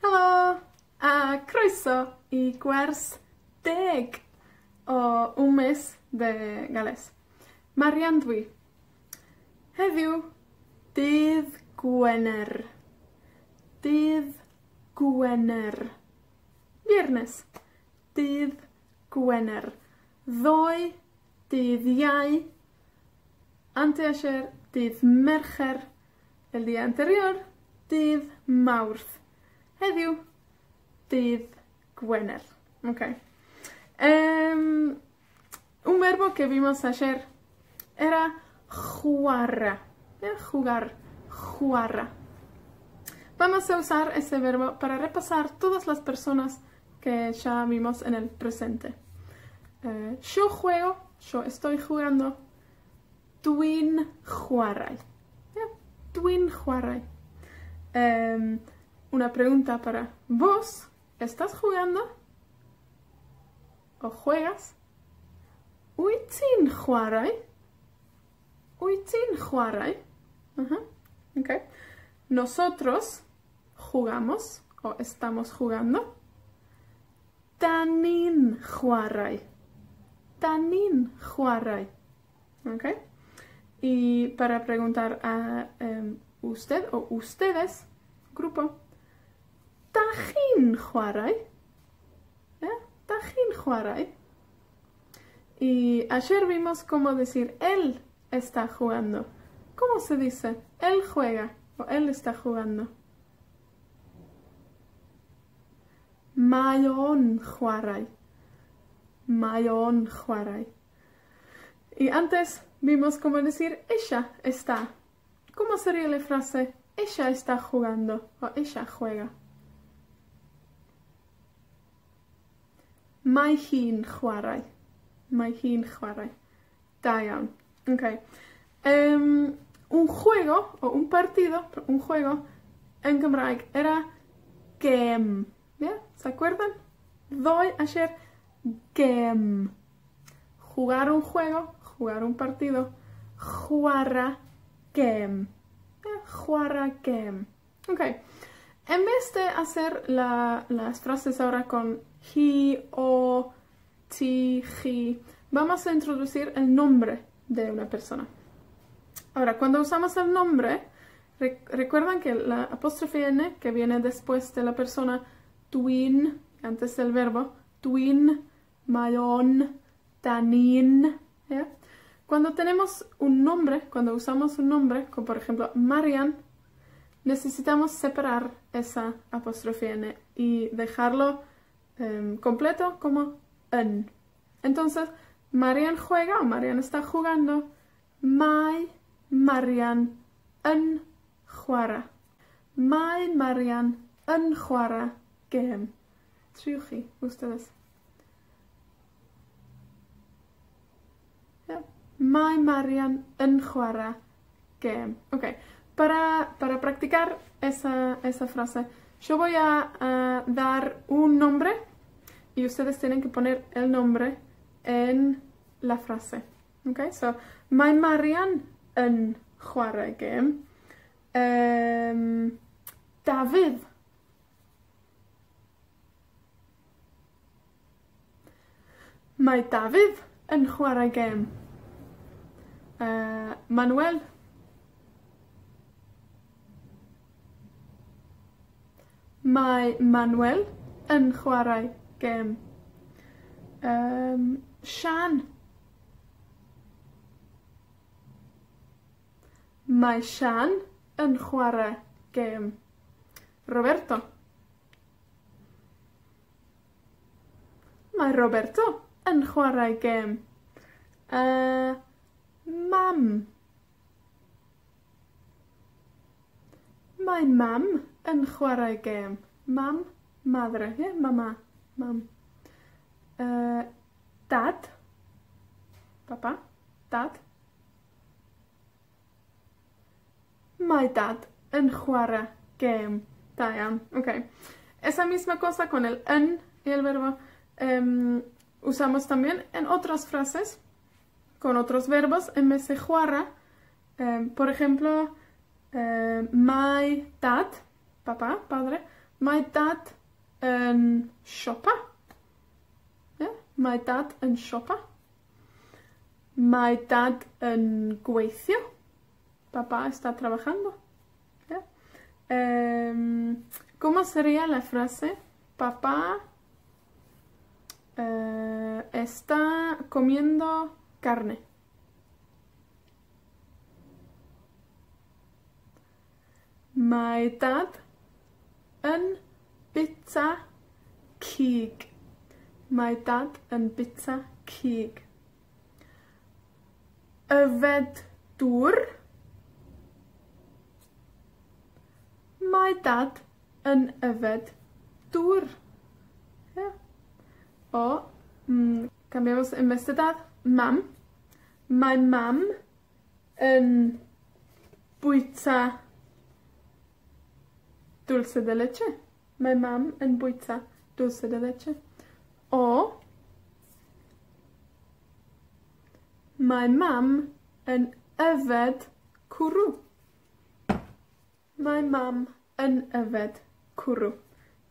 Helo, a croeso I gwers 10 o mes de Gales. Marian dwi. Heddiw, dydd Gwener. Dydd Gwener. Viernes, dydd Gwener. Ddoe, dydd Iau. Anteayer, dydd Mercher. El día anterior, dydd Mawrth. Heddiw, dydd Gwener. Okay. Un verbo que vimos ayer era jugar. Jugar. Jugar. Vamos a usar ese verbo para repasar todas las personas que ya vimos en el presente. Yo juego, yo estoy jugando. Dwi'n chwarae. Dwi'n chwarae. Una pregunta para vos. ¿Estás jugando? ¿O juegas? Wyt ti'n chwarae? Wyt ti'n chwarae? Okay. Nosotros jugamos o estamos jugando. Dan ni'n chwarae. Dan ni'n chwarae. Okay. Y para preguntar a usted o ustedes, grupo, dach chi'n chwarae? Dach chi'n chwarae? Y ayer vimos cómo decir él está jugando. ¿Cómo se dice? Él juega o él está jugando. Mae o'n chwarae. Mae o'n chwarae. Y antes vimos cómo decir ella está. ¿Cómo sería la frase ella está jugando o ella juega? Mae hi'n chwarae. Mae hi'n chwarae. Da iawn. Okay. Un juego o un partido, un juego en Gymraeg era gem. ¿Yeah? ¿Se acuerdan? Ddoe ayer gem. Jugar un juego, jugar un partido, chwara gem. Chwara gem. Ok. En vez de hacer las frases ahora con he, o, ti, ji, vamos a introducir el nombre de una persona. Ahora, cuando usamos el nombre, recuerdan que la apóstrofe N, que viene después de la persona, dwi'n, antes del verbo, dwi'n, mayon, tanin. ¿Yeah? Cuando tenemos un nombre, cuando usamos un nombre, como por ejemplo Marian, necesitamos separar esa apóstrofe N y dejarlo completo como en. Entonces, Marian juega o Marian está jugando. Mae Marian yn chwara. Mae Marian yn chwara gem. Triwch chi, ustedes. Yeah. Mae Marian yn chwara gem. Ok. Para practicar esa frase, yo voy a dar un nombre y ustedes tienen que poner el nombre en la frase. Ok, so, mae Marian yn chwarae gem. David. Mae David yn chwarae gem. Manuel. Mae Manuel yn chwarae gem. Sian. Mae Sian yn chwarae gem. Roberto. Mae Roberto yn chwarae gem. Mam. Mae mam yn chwarae gem. Mam, madre, yeah? Mama, mam. Dad. Papa, dad. Mae dad yn chwarae gem. Da iawn. Ok. Esa misma cosa con el en y el verbo usamos también en otras frases con otros verbos en vez de chwara. Por ejemplo, my dad, papá, padre, Mae dad yn siopa. Yeah? Mae dad yn siopa. Mae dad yn gweithio. Papá está trabajando. Yeah? ¿Cómo sería la frase? Papá está comiendo carne. Mae dad yn bita cig. Mae dad yn bita cig. Yfed dŵr. Mae dad yn yfed dŵr. Yeah. O, cambiamos en vez de dad, mam. Mae mam yn bwyta dulce de leche. Mae mam yn bwyta dulce de leche. O, mae mam yn yfed cwrw. Mae mam yn yfed cwrw.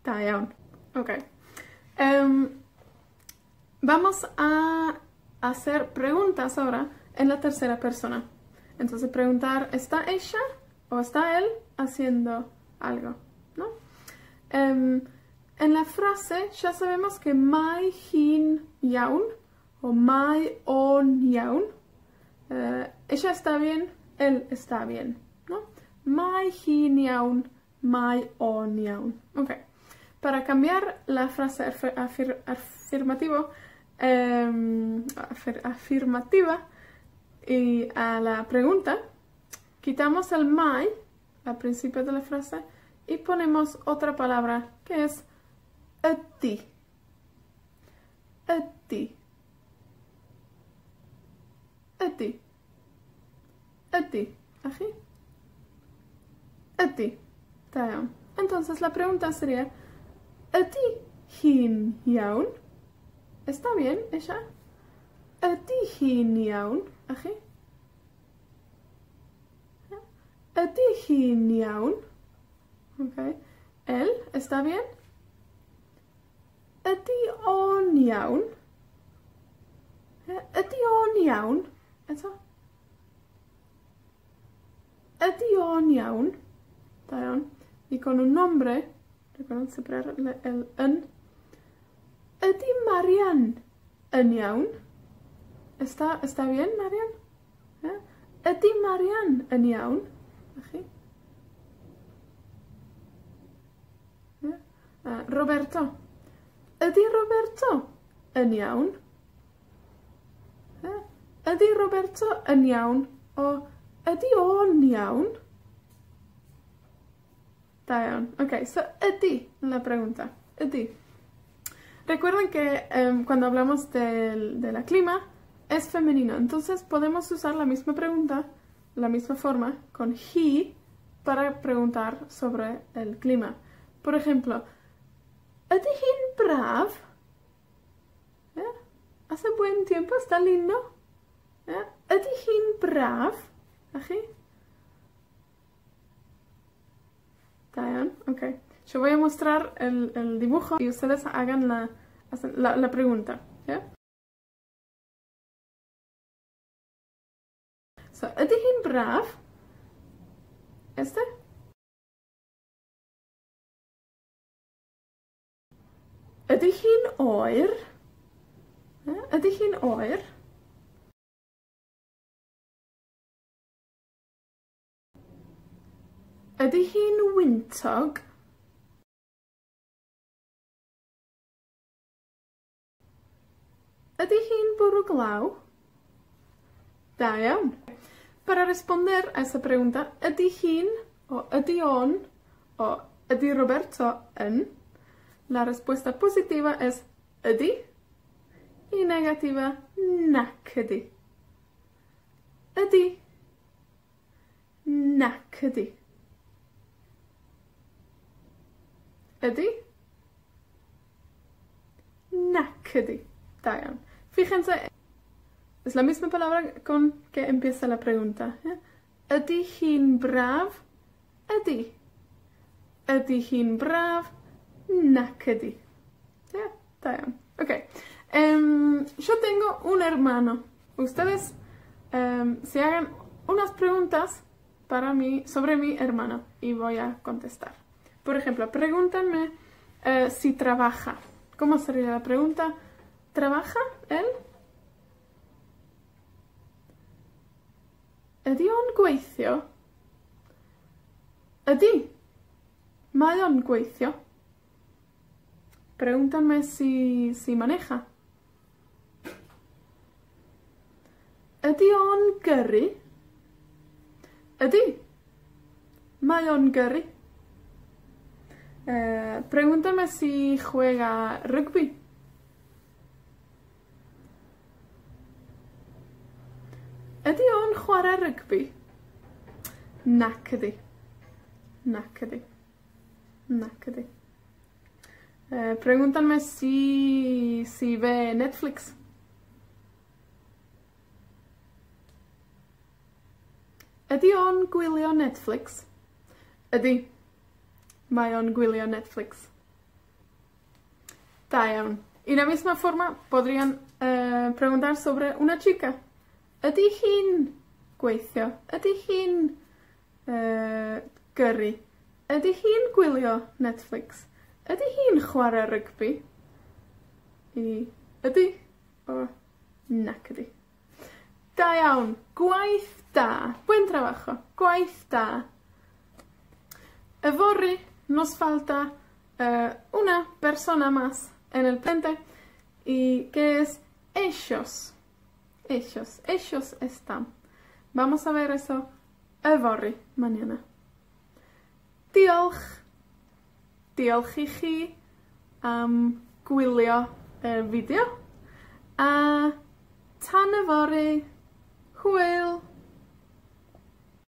Da iawn. Ok. Vamos a hacer preguntas ahora en la tercera persona. Entonces preguntar, ¿está ella o está él haciendo algo? ¿No? En la frase ya sabemos que mae hin iawn o mae on iawn. Ella está bien, él está bien. ¿No? Mae hin iawn, mae on iawn. Ok. Para cambiar la frase afirmativa y a la pregunta, quitamos el my al principio de la frase y ponemos otra palabra que es ydi. Ydi. Ydi. Ydi. Aquí. Ydi. Entonces la pregunta sería, ydi hin iawn? ¿Está bien ella? Ydi hin iawn? Aquí. Ydi hin iawn? Ok. ¿Él está bien? Ydi on iawn? Ydi on iawn? Eso. Ydi on iawn? Está bien. Y con un nombre, recuerden separar el en. Ydi Marian yn iawn? ¿Está bien, Marian? Ydi Marian yn iawn? Aquí. Roberto. Ydi Roberto yn iawn? Ydi Roberto yn iawn? O ydi o'n iawn? Da iawn. Ok, so ydi la pregunta. Ydi. Recuerden que cuando hablamos de la clima es femenino, entonces podemos usar la misma pregunta, la misma forma, con he, para preguntar sobre el clima. Por ejemplo, ¿ydi hi'n braf? Hace buen tiempo, está lindo. ¿Ydi hi'n braf? Aquí. Está bien, ok. Yo voy a mostrar el dibujo y ustedes hagan la pregunta. ¿Ya? So, ydi hi'n braf? Este? Ydi hi'n oer? Ydi hi'n oer? Ydi hi'n wyntog? Ydi hi'n bwrw glaw? Da iawn. Para responder a esa pregunta, ydi hi'n o ydi on o ydi Roberto en, la respuesta positiva es ydi y negativa nac ydi. Ydi, nac ydi. Ydi, nac ydi. Da iawn. Fíjense, es la misma palabra con que empieza la pregunta. Ydi hi'n braf? Ydi. Ydi hi'n braf? nac ydi. Yeah, da iawn. Ok. Yo tengo un hermano. Ustedes se hagan unas preguntas para mí, sobre mi hermano y voy a contestar. Por ejemplo, pregúntanme si trabaja. ¿Cómo sería la pregunta? ¿Trabaja él? Ydy o'n gweithio? Ydy. Mae o'n gweithio. Pregúntanme si maneja. Ydy o'n gyrru? Ydy. Mae o'n gyrru. Pregúntame si juega rugby. Ydy o'n chwarae rygbi? Nac ydy. Nac ydy. Nac ydy. Pregúntame si ve Netflix. Ydy o'n gwylio Netflix? Ydy. Mae o'n gwylio Netflix. Da iawn. Y la misma forma podrían preguntar sobre una chica. Ydy hi'n gweithio? Ydy hi'n gyrru? Ydy hi'n gwylio Netflix? Ydy hi'n chwarae rygbi? Ydy o nac ydy. Da iawn. Gwaith da. Buen trabajo. Gwaith da. Yfory nos falta una persona más en el frente y que es ellos. Ellos están. Vamos a ver eso yfory mañana. Diolch. Diolch I chi am gwylio y fideo. A tan yfory. Hwyl.